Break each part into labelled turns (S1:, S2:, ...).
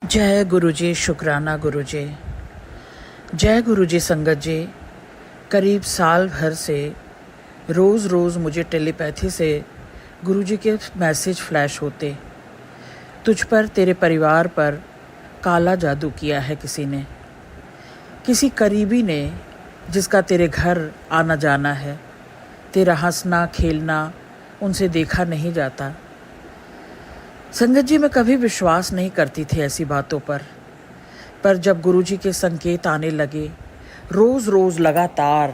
S1: जय गुरु जी, शुक्राना गुरु जी। जय गुरु जी। संगत जी, करीब साल भर से रोज़ मुझे टेलीपैथी से गुरु जी के मैसेज फ्लैश होते। तुझ पर, तेरे परिवार पर काला जादू किया है किसी ने, किसी करीबी ने जिसका तेरे घर आना जाना है। तेरा हंसना खेलना उनसे देखा नहीं जाता। संगत जी, मैं कभी विश्वास नहीं करती थी ऐसी बातों पर जब गुरुजी के संकेत आने लगे रोज़ लगातार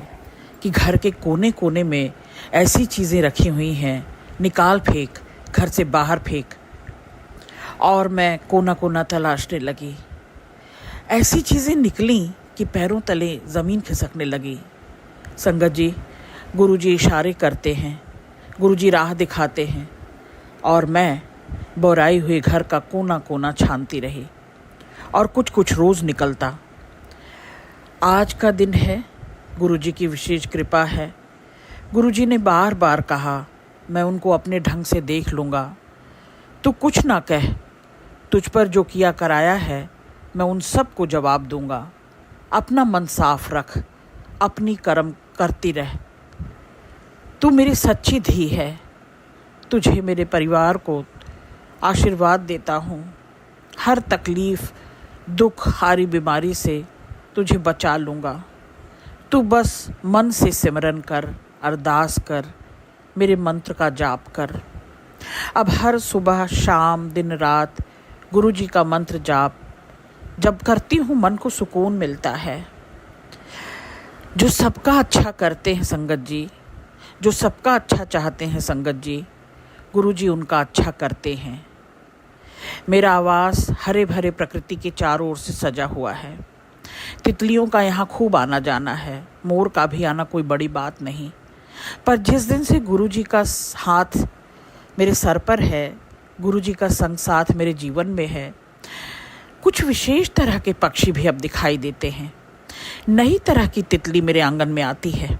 S1: कि घर के कोने कोने में ऐसी चीज़ें रखी हुई हैं, निकाल फेंक, घर से बाहर फेंक, और मैं कोना कोना तलाशने लगी। ऐसी चीज़ें निकली कि पैरों तले ज़मीन खिसकने लगी। संगत जी, गुरुजी इशारे करते हैं, गुरुजी राह दिखाते हैं, और मैं बोराई हुए घर का कोना कोना छानती रही और कुछ रोज़ निकलता। आज का दिन है, गुरुजी की विशेष कृपा है। गुरुजी ने बार बार कहा, मैं उनको अपने ढंग से देख लूँगा, तू कुछ ना कह, तुझ पर जो किया कराया है मैं उन सब को जवाब दूँगा। अपना मन साफ रख, अपनी कर्म करती रह, तू मेरी सच्ची धी है। तुझे, मेरे परिवार को आशीर्वाद देता हूँ। हर तकलीफ़, दुख, हारी बीमारी से तुझे बचा लूँगा। तू बस मन से सिमरन कर, अरदास कर, मेरे मंत्र का जाप कर। अब हर सुबह शाम दिन रात गुरुजी का मंत्र जाप जब करती हूँ मन को सुकून मिलता है। जो सबका अच्छा करते हैं संगत जी, जो सबका अच्छा चाहते हैं संगत जी, गुरुजी उनका अच्छा करते हैं। मेरा आवास हरे भरे प्रकृति के चारों ओर से सजा हुआ है। तितलियों का यहाँ खूब आना जाना है, मोर का भी आना कोई बड़ी बात नहीं। पर जिस दिन से गुरुजी का हाथ मेरे सर पर है, गुरुजी का संग साथ मेरे जीवन में है, कुछ विशेष तरह के पक्षी भी अब दिखाई देते हैं। नई तरह की तितली मेरे आंगन में आती है,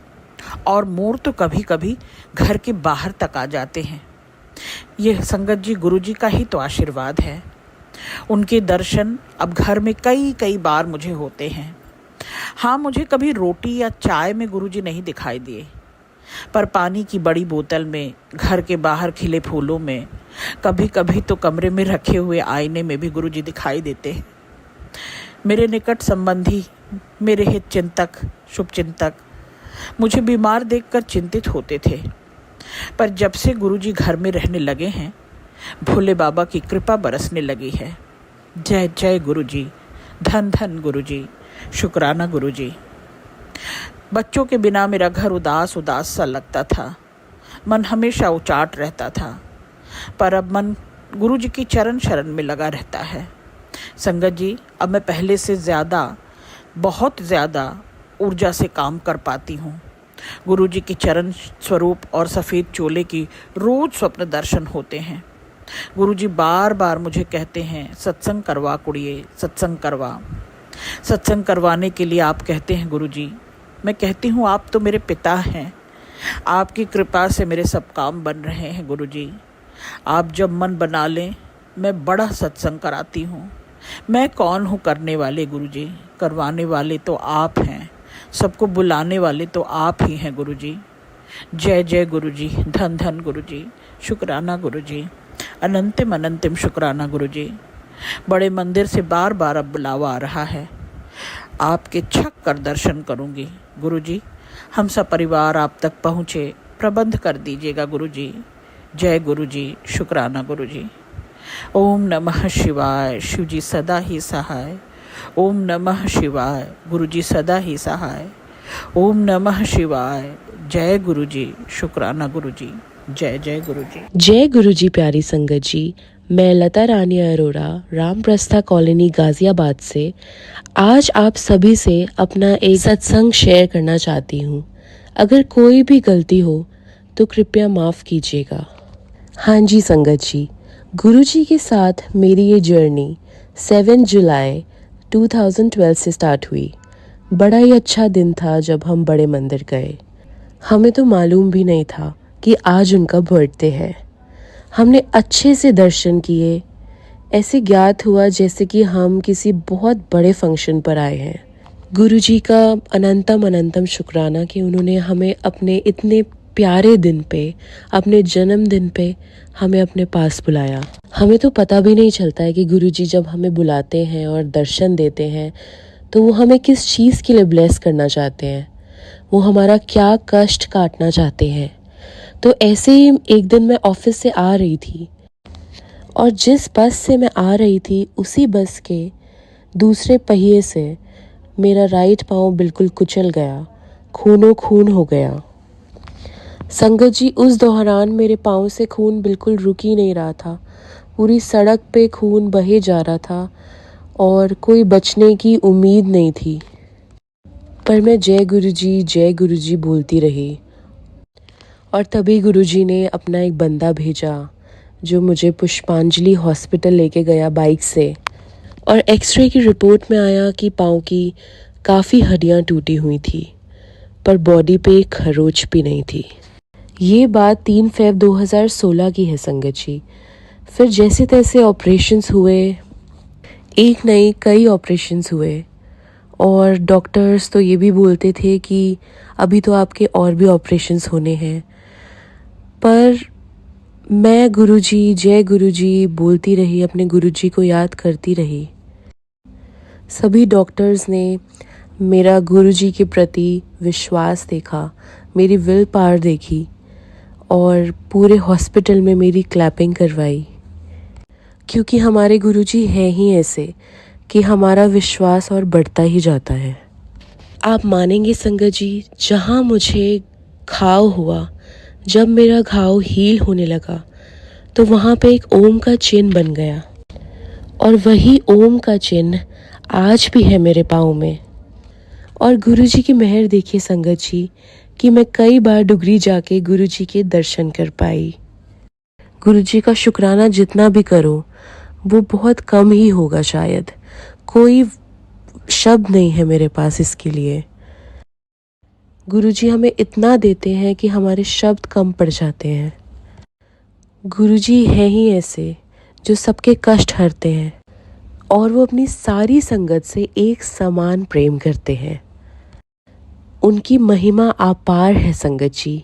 S1: और मोर तो कभी कभी घर के बाहर तक आ जाते हैं। ये संगत जी गुरुजी का ही तो आशीर्वाद है। उनके दर्शन अब घर में कई बार मुझे होते हैं। हाँ, मुझे कभी रोटी या चाय में गुरुजी नहीं दिखाई दिए, पर पानी की बड़ी बोतल में, घर के बाहर खिले फूलों में, कभी कभी तो कमरे में रखे हुए आईने में भी गुरुजी दिखाई देते हैं। मेरे निकट संबंधी, मेरे हित चिंतक, शुभ चिंतक मुझे बीमार देखकर चिंतित होते थे, पर जब से गुरुजी घर में रहने लगे हैं, भोले बाबा की कृपा बरसने लगी है। जय जय गुरुजी, धन धन गुरुजी, शुक्राना गुरुजी। बच्चों के बिना मेरा घर उदास सा लगता था, मन हमेशा उचाट रहता था, पर अब मन गुरुजी की चरण शरण में लगा रहता है। संगत जी, अब मैं पहले से बहुत ज़्यादा ऊर्जा से काम कर पाती हूँ। गुरुजी की चरण स्वरूप और सफ़ेद चोले की रोज़ स्वप्न दर्शन होते हैं। गुरुजी बार बार मुझे कहते हैं, सत्संग करवा कुड़िए, सत्संग करवा। सत्संग करवाने के लिए आप कहते हैं गुरुजी। मैं कहती हूँ, आप तो मेरे पिता हैं, आपकी कृपा से मेरे सब काम बन रहे हैं गुरुजी। आप जब मन बना लें, मैं बड़ा सत्संग कराती हूँ। मैं कौन हूँ करने वाले गुरुजी, करवाने वाले तो आप हैं, सबको बुलाने वाले तो आप ही हैं गुरुजी। जय जय गुरुजी, धन धन गुरुजी, शुक्राना गुरुजी, अनंतिम अनंतिम शुक्राना गुरुजी। बड़े मंदिर से बार बार अब बुलावा आ रहा है, आपके छक कर दर्शन करूंगी गुरुजी। हम सब परिवार आप तक पहुँचे, प्रबंध कर दीजिएगा गुरुजी। जय गुरुजी, शुक्राना गुरुजी। ओम नमः शिवाय, शिवजी सदा ही सहाय। ओम नमः शिवाय, गुरुजी सदा ही सहाय। ओम नमः शिवाय। जय गुरुजी, शुक्राना गुरुजी। जय जय गुरुजी।
S2: जय गुरुजी। प्यारी संगत जी, मैं लता रानी अरोड़ा, रामप्रस्था कॉलोनी, गाजियाबाद से आज आप सभी से अपना एक सत्संग शेयर करना चाहती हूँ। अगर कोई भी गलती हो तो कृपया माफ़ कीजिएगा। हाँ जी संगत जी, गुरुजी के साथ मेरी ये जर्नी 7 जुलाई 2012 से स्टार्ट हुई। बड़ा ही अच्छा दिन था जब हम बड़े मंदिर गए। हमें तो मालूम भी नहीं था कि आज उनका बर्थडे है। हमने अच्छे से दर्शन किए, ऐसे ज्ञात हुआ जैसे कि हम किसी बहुत बड़े फंक्शन पर आए हैं। गुरुजी का अनंतम अनंतम शुक्राना कि उन्होंने हमें अपने इतने प्यारे दिन पे, अपने जन्मदिन पे हमें अपने पास बुलाया। हमें तो पता भी नहीं चलता है कि गुरुजी जब हमें बुलाते हैं और दर्शन देते हैं तो वो हमें किस चीज़ के लिए ब्लेस करना चाहते हैं, वो हमारा क्या कष्ट काटना चाहते हैं। तो ऐसे ही एक दिन मैं ऑफिस से आ रही थी और जिस बस से मैं आ रही थी उसी बस के दूसरे पहिए से मेरा राइट पाँव बिल्कुल कुचल गया, खूनो खून हो गया। संगत जी, उस दौरान मेरे पाँव से खून बिल्कुल रुक ही नहीं रहा था। पूरी सड़क पे खून बहे जा रहा था और कोई बचने की उम्मीद नहीं थी। पर मैं जय गुरुजी बोलती रही और तभी गुरुजी ने अपना एक बंदा भेजा जो मुझे पुष्पांजलि हॉस्पिटल लेके गया बाइक से। और एक्सरे की रिपोर्ट में आया कि पाँव की काफ़ी हड्डियाँ टूटी हुई थी पर बॉडी पे एक खरोच भी नहीं थी। ये बात 3 फ़रवरी 2016 की है संगत जी। फिर जैसे तैसे ऑपरेशंस हुए, एक नहीं कई ऑपरेशंस हुए और डॉक्टर्स तो ये भी बोलते थे कि अभी तो आपके और भी ऑपरेशंस होने हैं। पर मैं गुरुजी जय गुरुजी बोलती रही, अपने गुरुजी को याद करती रही। सभी डॉक्टर्स ने मेरा गुरुजी के प्रति विश्वास देखा, मेरी विल पावर देखी और पूरे हॉस्पिटल में मेरी क्लैपिंग करवाई, क्योंकि हमारे गुरुजी हैं ही ऐसे कि हमारा विश्वास और बढ़ता ही जाता है। आप मानेंगे संगत जी, जहाँ मुझे घाव हुआ, जब मेरा घाव हील होने लगा तो वहाँ पे एक ओम का चिन्ह बन गया और वही ओम का चिन्ह आज भी है मेरे पाँव में। और गुरुजी की मेहर देखिए संगत जी कि मैं कई बार डुगरी जाके गुरुजी के दर्शन कर पाई। गुरुजी का शुक्राना जितना भी करो वो बहुत कम ही होगा, शायद कोई शब्द नहीं है मेरे पास इसके लिए। गुरुजी हमें इतना देते हैं कि हमारे शब्द कम पड़ जाते हैं। गुरुजी हैं ही ऐसे जो सबके कष्ट हरते हैं और वो अपनी सारी संगत से एक समान प्रेम करते हैं। उनकी महिमा अपार है संगत जी।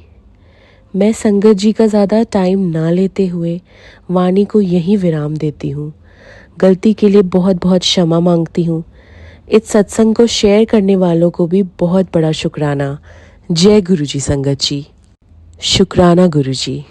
S2: मैं संगत जी का ज़्यादा टाइम ना लेते हुए वाणी को यहीं विराम देती हूँ। गलती के लिए बहुत बहुत क्षमा मांगती हूँ। इस सत्संग को शेयर करने वालों को भी बहुत बड़ा शुक्राना। जय गुरुजी संगत जी। शुक्राना गुरुजी।